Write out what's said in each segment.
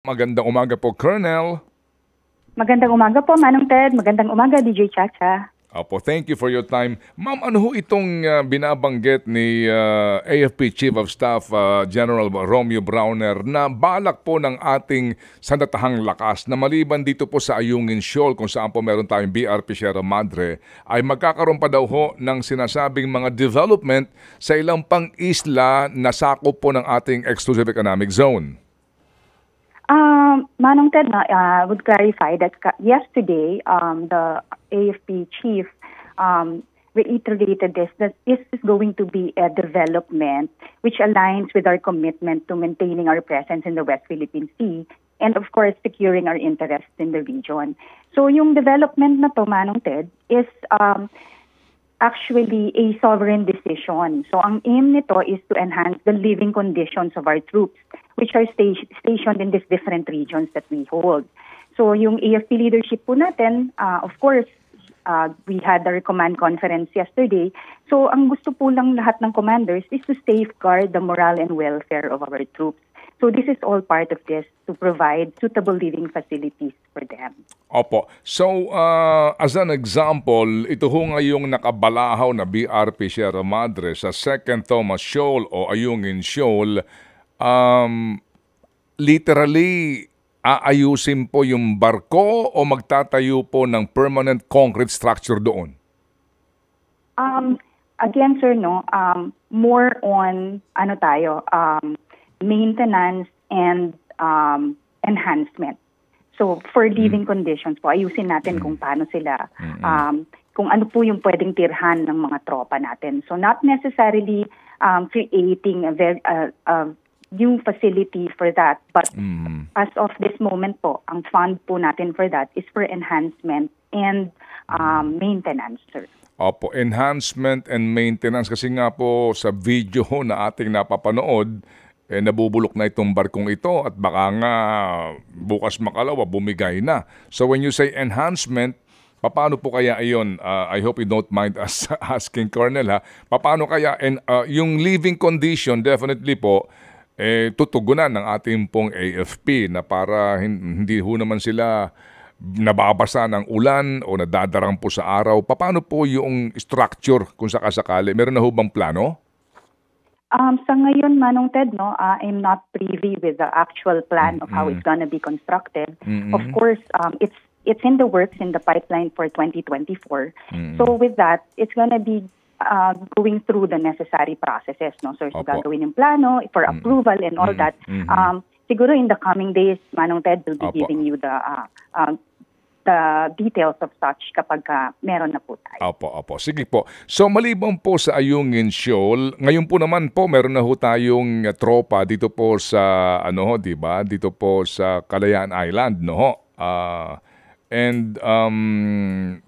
Magandang umaga po, Colonel. Magandang umaga po, Manong Ted. Magandang umaga, DJ Chacha. Opo, thank you for your time. Ma'am, ano ho itong binabanggit ni AFP Chief of Staff General Romeo Browner na balak po ng ating sandatahang lakas na maliban dito po sa Ayungin Shoal kung saan po meron tayong BRP Sierra Madre ay magkakaroon pa daw ho ng sinasabing mga development sa ilang pang isla na sakop po ng ating exclusive economic zone? Manong Ted, would clarify that yesterday, the AFP chief reiterated that this is going to be a development which aligns with our commitment to maintaining our presence in the West Philippine Sea and, of course, securing our interests in the region. So yung development na to, Manong Ted, is actually a sovereign decision. So ang aim nito is to enhance the living conditions of our troops which are stationed in these different regions that we hold. So yung AFP leadership po natin, of course, we had our command conference yesterday. So ang gusto po lang lahat ng commanders is to safeguard the morale and welfare of our troops. So this is all part of this to provide suitable living facilities for them. Opo. So, as an example, ito ho ngayong nakabalahaw na BRP Sierra Madre sa Second Thomas Shoal o Ayungin Shoal, literally, aayusin po yung barko o magtatayo po ng permanent concrete structure doon? Again, sir, no, more on, maintenance and enhancement. So, for living conditions po, ayusin natin kung paano sila, kung ano po yung pwedeng tirhan ng mga tropa natin. So, not necessarily creating a very new facility for that. But as of this moment po, ang fund po natin for that is for enhancement and maintenance, sir. Opo, enhancement and maintenance. Kasi nga po sa video na ating napapanood, nabubulok na itong barkong ito at baka nga bukas makalawa bumigay na. So when you say enhancement, paano po kaya iyon? I hope you don't mind us asking, Colonel, ha? Paano kaya yung living condition definitely po tutugunan ng ating pong AFP na para hindi ho naman sila nababasa ng ulan o nadadarang po sa araw. Paano po yung structure kung sakasakali? Meron na ho bang plano? Sa ngayon, Manong Ted, no, I'm not privy with the actual plan of how it's gonna be constructed. Of course, it's in the works, in the pipeline for 2024. So with that, it's gonna be going through the necessary processes, no? So gagawin yung plano for approval and all that. Siguro in the coming days, Manong Ted will be giving you the details of such kapag meron na po tayo. Opo. Sige po. So maliban po sa Ayungin Shoal, ngayon po naman po meron na ho tayong tropa dito po sa di ba? Dito po sa Kalayaan Island, and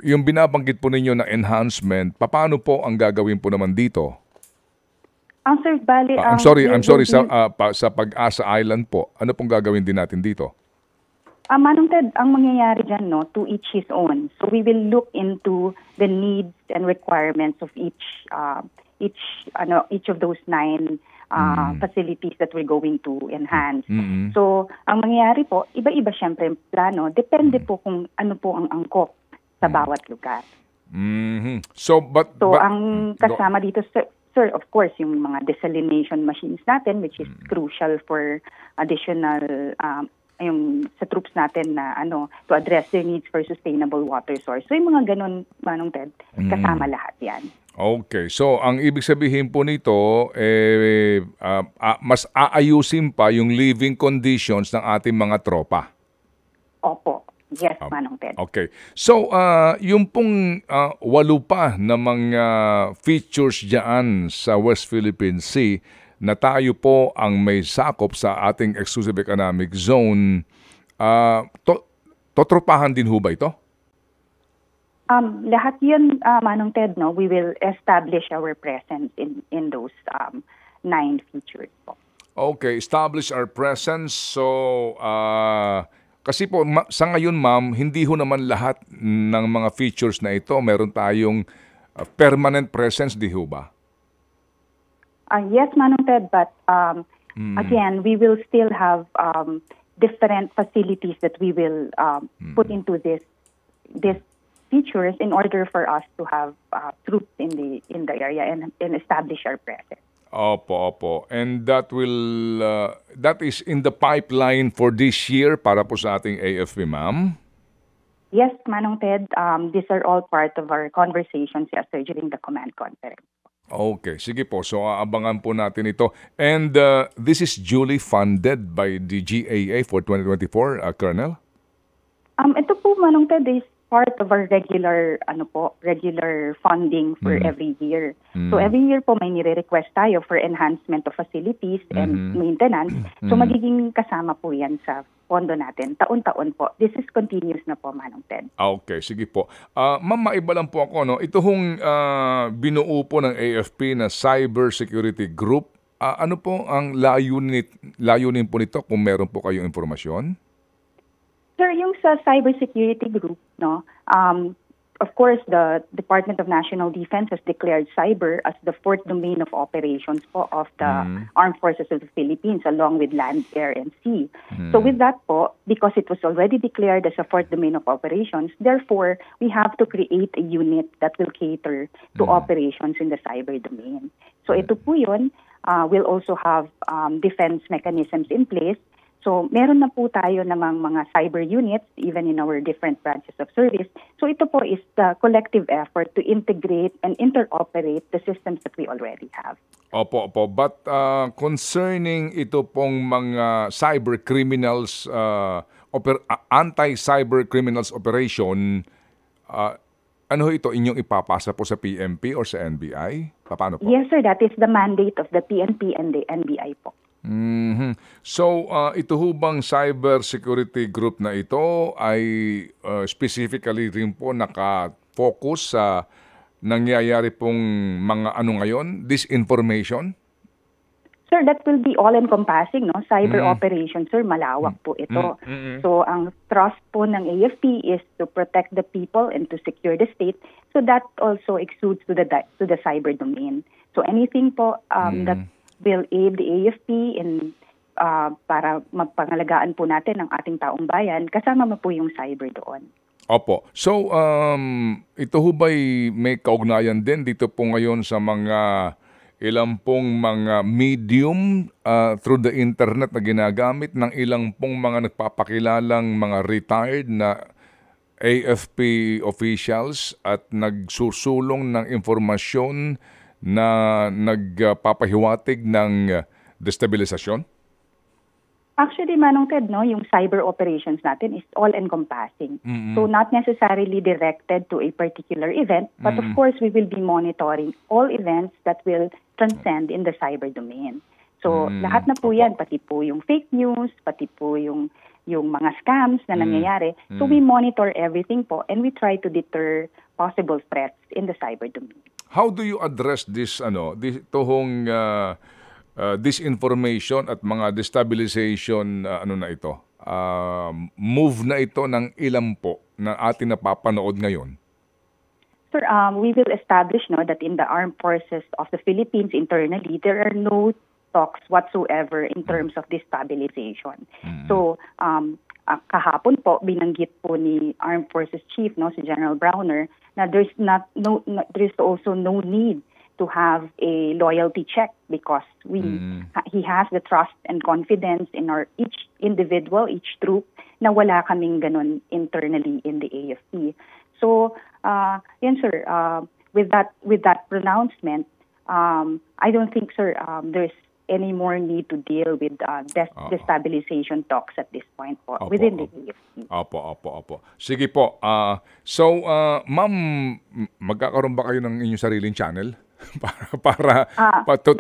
yung binabanggit po ninyo na enhancement, paano po ang gagawin po naman dito? Sir, bali, I'm sorry sa Pag-asa Island po. Ano pong gagawin din natin dito? Manong Ted, ang mangyayari dyan, no, to each his own. So we will look into the needs and requirements of each of those 9 facilities that we're going to enhance. So ang mangyayari po, iba-iba syempre yung plano. Depende po kung ano po ang angkop sa bawat lugar. So ang kasama dito, sir, of course, yung mga desalination machines natin, which is crucial for additional yung sa troops natin na to address their needs for sustainable water source. So yung mga ganun, Manong Ted, kasama lahat yan. Okay. So ang ibig sabihin po nito, mas aayusin pa yung living conditions ng ating mga tropa. Opo. Yes, Manong Ted. Okay. So yung pong 8 pa na mga features dyan sa West Philippine Sea, na tayo po ang may sakop sa ating exclusive economic zone, totropahan din ho ba ito? Lahat yun, Manong Ted, no? We will establish our presence in those 9 features po. Okay, establish our presence. So, kasi po, sa ngayon, ma'am, hindi ho naman lahat ng mga features na ito meron tayong permanent presence, di ho ba? Yes, Manong Ted, but again, we will still have different facilities that we will put into this features in order for us to have troops in the area and establish our presence. Opo. And that that is in the pipeline for this year para po sa ating AFP, ma'am? Yes, Manong Ted, these are all part of our conversations yesterday during the command conference. Okay, sige po. So aabangan po natin ito. And this is duly funded by the GAA for 2024, Colonel? Ito po, Manong Ted, is part of our regular funding for every year. So every year po may nire-request tayo for enhancement of facilities and maintenance. So magiging kasama po yan sa pondo natin. Taon-taon po. This is continuous na po, Manong Ted. Okay, sige po. Ma'am, maiba lang po ako, no? Ito hong binuo po ng AFP na Cyber Security Group. Ano po ang layunin po nito kung meron po kayong informasyon? Sir, yung sa cybersecurity group, no, of course, the Department of National Defense has declared cyber as the fourth domain of operations po of the Armed Forces of the Philippines, along with land, air, and sea. So with that po, because it was already declared as a fourth domain of operations, therefore, we have to create a unit that will cater to operations in the cyber domain. So ito po yun. We'll also have defense mechanisms in place. So, meron na po tayo namang mga cyber units, even in our different branches of service. So, ito po is the collective effort to integrate and interoperate the systems that we already have. Opo. But concerning ito pong mga cyber criminals, anti-cyber criminals operation, ano ito inyong ipapasa po sa PNP or sa NBI? Paano po? Yes, sir. That is the mandate of the PNP and the NBI po. So, ito ho bang cyber security group na ito ay specifically rin po naka-focus sa nangyayari pong mga ano ngayon, disinformation? Sir, that will be all-encompassing, no? Cyber operations, sir, malawak po ito. So, ang thrust po ng AFP is to protect the people and to secure the state. So, that also exudes to the cyber domain. So, anything po that will aid the AFP in para mapangalagaan po natin ang ating taong bayan, kasama mo po yung cyber doon. Opo. So, ito ho ba'y may kaugnayan din dito po ngayon sa mga ilang pong mga medium through the internet na ginagamit ng ilang pong mga nagpapakilalang mga retired na AFP officials at nagsusulong ng informasyon na nagpapahiwatig ng destabilisasyon? Actually, Manong Ted, no, yung cyber operations natin is all-encompassing. So not necessarily directed to a particular event, but of course, we will be monitoring all events that will transcend in the cyber domain. So lahat na po yan, pati po yung fake news, pati po yung mga scams na nangyayari. So we monitor everything po and we try to deter possible threats in the cyber domain. How do you address this disinformation at mga destabilization na ito? Move na ito ng ilan po na ating napapanood ngayon? Sir, we will establish that in the Armed Forces of the Philippines internally, there are no talks whatsoever in terms of destabilization. So, kahapon po, binanggit po ni Armed Forces Chief, si General Browner, na there's also no need to have a loyalty check because he has the trust and confidence in each individual, each troop, na wala kaming ganun internally in the AFP. So, yan sir, with that pronouncement, I don't think, sir, there's any more need to deal with destabilization talks at this point po, within the AFP. Opo. Sige po. So, ma'am, magkakaroon ba kayo ng inyong sariling channel?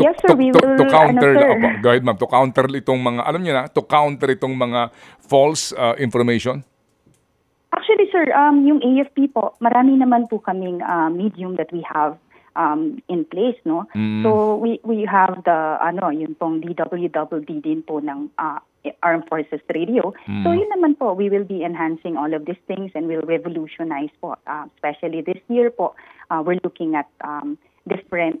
Yes, sir, we will, to counter, sir. Go ahead, ma'am, to counter itong mga, to counter itong mga false information? Actually, sir, yung AFP po, marami naman po kaming medium that we have in place, no? So we have yung pong DWWD din po ng Armed Forces Radio. So yun naman po, we will be enhancing all of these things and will revolutionize po. Especially this year po, we're looking at different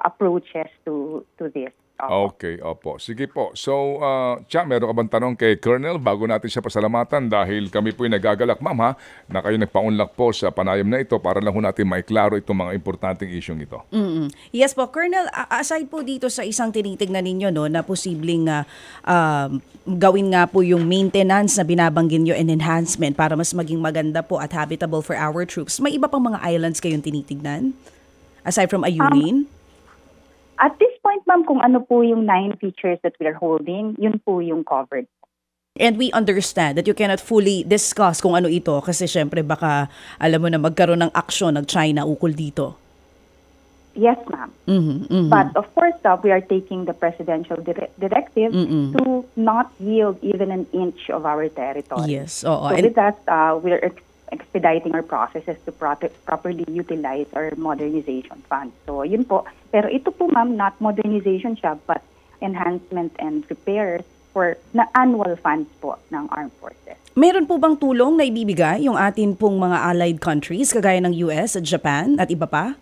approaches to this Opo. Okay, opo. Sige po. So, Cha, meron ka bang tanong kay Colonel bago natin siya pasalamatan dahil kami po'y nagagalak, ma'am, ha, na kayo nagpaunlak po sa panayam na ito para lang ho natin maiklaro itong mga importanteng isyong ito. Yes po, Colonel, aside po dito sa isang tinitignan ninyo no, na posibleng gawin nga po yung maintenance na binabanggit nyo and enhancement para mas maging maganda po at habitable for our troops, may iba pang mga islands kayong tinitignan? Aside from Ayungin? At this point, ma'am, kung ano po yung 9 features that we are holding, yun po yung covered. And we understand that you cannot fully discuss kung ano ito kasi syempre baka alam mo na magkaroon ng aksyon ng China ukol dito. Yes, ma'am. But of course, we are taking the presidential directive to not yield even an inch of our territory. Yes. So with that, we're expediting our processes to properly utilize our modernization funds. So yun po. Pero ito po, ma'am, not modernization siya, but enhancement and repairs for na annual funds po ng armed forces. Meron po bang tulong na ibibigay yung atin pong mga allied countries kagaya ng US at Japan at iba pa?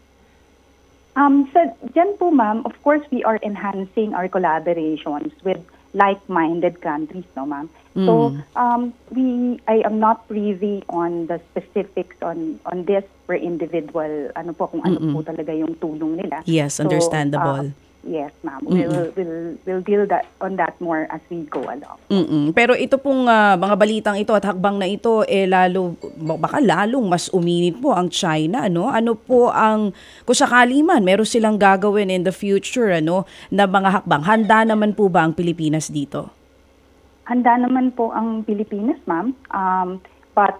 So dyan po, ma'am, of course, we are enhancing our collaborations with like-minded countries, no, ma'am? So I am not privy on the specifics on this per individual, ano po, kung ano po talaga yung tulong nila. Yes, understandable. Yes, ma'am. We'll deal on that more as we go along. Pero ito pong mga balitang ito at hakbang na ito, baka lalong mas uminit po ang China, ano? Ano po ang, kung sakali man, meron silang gagawin in the future, ano, na mga hakbang. Handa naman po ba ang Pilipinas dito? Handa naman po ang Pilipinas, ma'am. But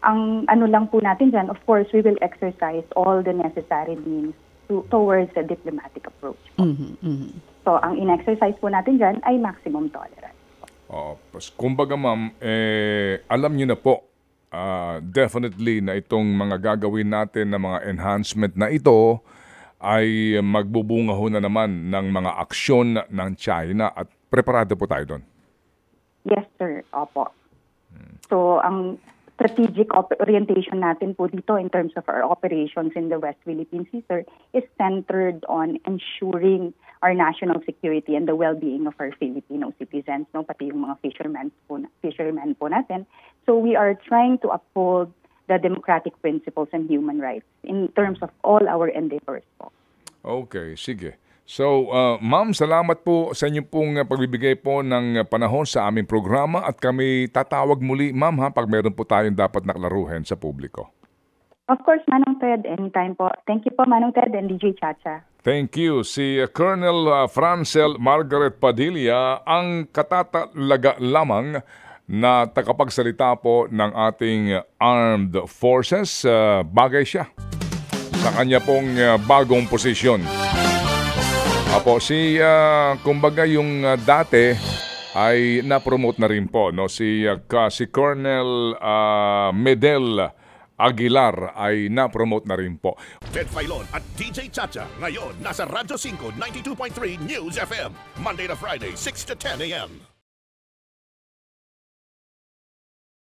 ang ano lang po natin dyan, of course, we will exercise all the necessary means towards a diplomatic approach. So, ang in-exercise po natin dyan ay maximum tolerance. Kumbaga, ma'am, alam niyo na po, definitely na itong mga gagawin natin na mga enhancement na ito ay magbubunga ho na naman ng mga aksyon ng China at preparado po tayo doon. Yes, sir. Opo. So, ang strategic orientation natin po dito in terms of our operations in the West Philippine Sea, sir, is centered on ensuring our national security and the well-being of our Filipino citizens, no, pati yung mga fishermen po natin. So we are trying to uphold the democratic principles and human rights in terms of all our endeavors po. Okay, sige. So, ma'am, salamat po sa inyong pong pagbibigay po ng panahon sa aming programa at kami tatawag muli, ma'am, ha, pag meron po tayong dapat naklaruhin sa publiko. Of course, Manong Ted, anytime po. Thank you po, Manong Ted and DJ Chacha. Thank you. Si Colonel Francel Margaret Padilla ang katatalaga lamang na tagapagsalita po ng ating armed forces. Bagay siya sa kanya pong bagong posisyon. Apo, kumbaga yung dati ay na-promote na rin po, no? Si Colonel Medel Aguilar ay na-promote na rin po. Ted Filon at DJ Chacha ngayon nasa Radyo 5 92.3 News FM Monday to Friday 6 to 10 a.m.